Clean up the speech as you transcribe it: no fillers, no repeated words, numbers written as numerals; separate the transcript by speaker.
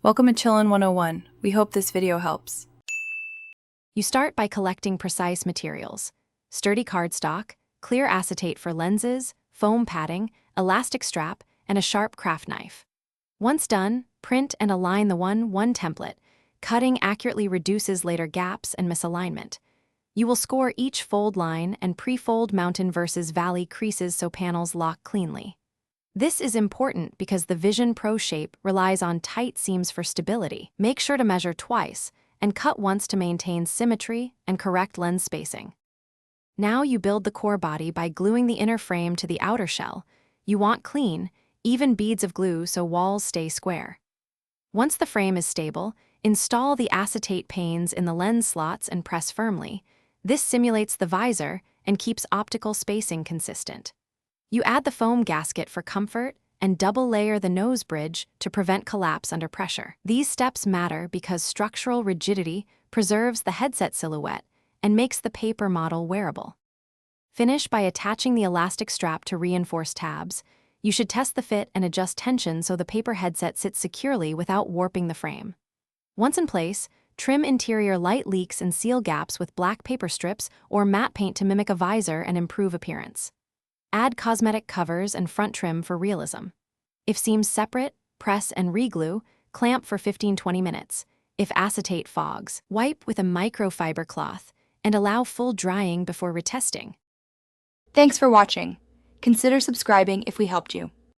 Speaker 1: Welcome to Chillin' 101. We hope this video helps.
Speaker 2: You start by collecting precise materials: sturdy cardstock, clear acetate for lenses, foam padding, elastic strap, and a sharp craft knife. Once done, print and align the 1:1 template. Cutting accurately reduces later gaps and misalignment. You will score each fold line and pre-fold mountain versus valley creases so panels lock cleanly. This is important because the Vision Pro shape relies on tight seams for stability. Make sure to measure twice and cut once to maintain symmetry and correct lens spacing. Now you build the core body by gluing the inner frame to the outer shell. You want clean, even beads of glue so walls stay square. Once the frame is stable, install the acetate panes in the lens slots and press firmly. This simulates the visor and keeps optical spacing consistent. You add the foam gasket for comfort and double layer the nose bridge to prevent collapse under pressure. These steps matter because structural rigidity preserves the headset silhouette and makes the paper model wearable. Finish by attaching the elastic strap to reinforced tabs. You should test the fit and adjust tension so the paper headset sits securely without warping the frame. Once in place, trim interior light leaks and seal gaps with black paper strips or matte paint to mimic a visor and improve appearance. Add cosmetic covers and front trim for realism. If seams separate, press and reglue, clamp for 15-20 minutes. If acetate fogs, wipe with a microfiber cloth and allow full drying before retesting.
Speaker 3: Thanks for watching. Consider subscribing if we helped you.